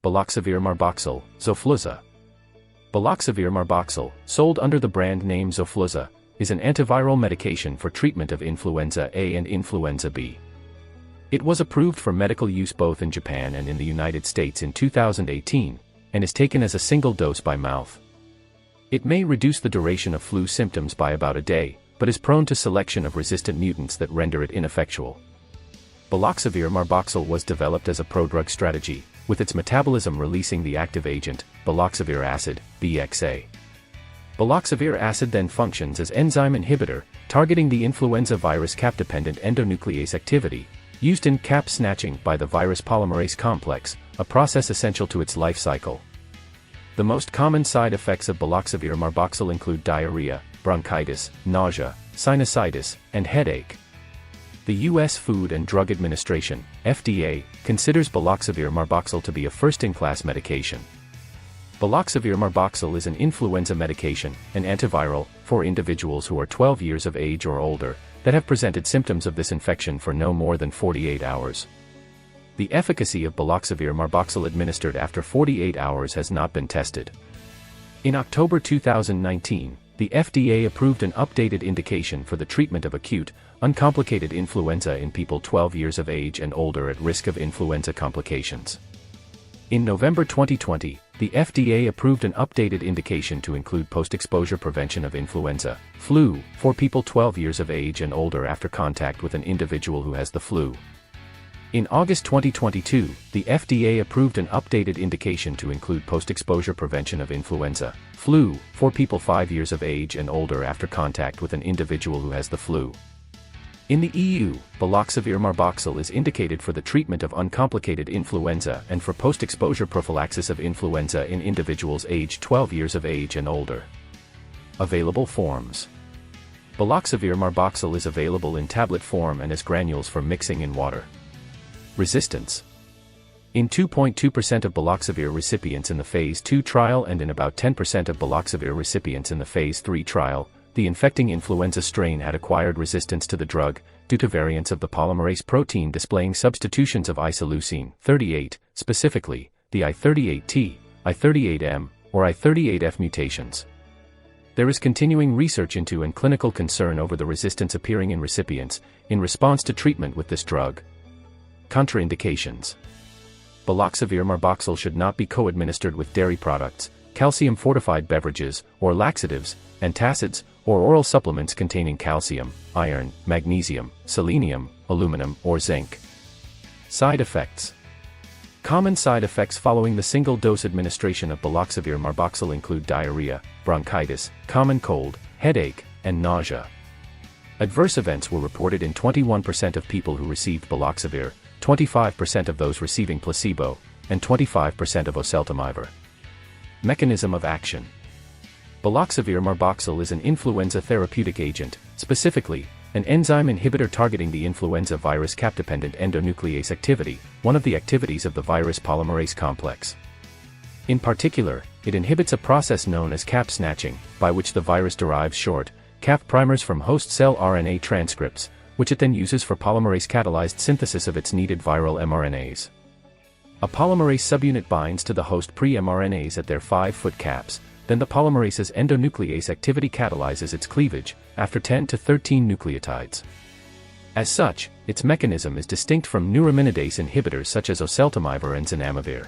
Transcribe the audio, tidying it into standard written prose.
Baloxavir marboxil, Xofluza. Baloxavir marboxil, sold under the brand name Xofluza, is an antiviral medication for treatment of influenza A and influenza B. It was approved for medical use both in Japan and in the United States in 2018, and is taken as a single dose by mouth. It may reduce the duration of flu symptoms by about a day, but is prone to selection of resistant mutants that render it ineffectual. Baloxavir marboxil was developed as a prodrug strategy, with its metabolism releasing the active agent, baloxavir acid, BXA. Baloxavir acid then functions as enzyme inhibitor, targeting the influenza virus cap-dependent endonuclease activity, used in cap snatching by the virus polymerase complex, a process essential to its life cycle. The most common side effects of baloxavir marboxil include diarrhea, bronchitis, nausea, sinusitis, and headache. The U.S. Food and Drug Administration, FDA, considers baloxavir marboxil to be a first-in-class medication. Baloxavir marboxil is an influenza medication, an antiviral, for individuals who are 12 years of age or older, that have presented symptoms of this infection for no more than 48 hours. The efficacy of baloxavir marboxil administered after 48 hours has not been tested. In October 2019, the FDA approved an updated indication for the treatment of acute, uncomplicated influenza in people 12 years of age and older at risk of influenza complications. In November 2020, the FDA approved an updated indication to include post-exposure prevention of influenza, flu, for people 12 years of age and older after contact with an individual who has the flu. In August 2022, the FDA approved an updated indication to include post-exposure prevention of influenza, flu, for people 5 years of age and older after contact with an individual who has the flu. In the EU, baloxavir marboxil is indicated for the treatment of uncomplicated influenza and for post-exposure prophylaxis of influenza in individuals aged 12 years of age and older. Available forms. Baloxavir marboxil is available in tablet form and as granules for mixing in water. Resistance. In 2.2% of baloxavir recipients in the Phase 2 trial and in about 10% of baloxavir recipients in the Phase 3 trial, the infecting influenza strain had acquired resistance to the drug, due to variants of the polymerase protein displaying substitutions of isoleucine 38, specifically, the I38T, I38M, or I38F mutations. There is continuing research into and clinical concern over the resistance appearing in recipients, in response to treatment with this drug. Contraindications. Baloxavir marboxil should not be co-administered with dairy products, calcium-fortified beverages, or laxatives, antacids, or oral supplements containing calcium, iron, magnesium, selenium, aluminum, or zinc. Side effects. Common side effects following the single-dose administration of baloxavir marboxil include diarrhea, bronchitis, common cold, headache, and nausea. Adverse events were reported in 21% of people who received baloxavir, 25% of those receiving placebo, and 25% of oseltamivir. Mechanism of action. Baloxavir marboxil is an influenza therapeutic agent, specifically, an enzyme inhibitor targeting the influenza virus cap-dependent endonuclease activity, one of the activities of the virus polymerase complex. In particular, it inhibits a process known as cap snatching, by which the virus derives short, cap primers from host cell RNA transcripts, which it then uses for polymerase-catalyzed synthesis of its needed viral mRNAs. A polymerase subunit binds to the host pre-mRNAs at their 5' caps, then the polymerase's endonuclease activity catalyzes its cleavage, after 10 to 13 nucleotides. As such, its mechanism is distinct from neuraminidase inhibitors such as oseltamivir and zanamivir.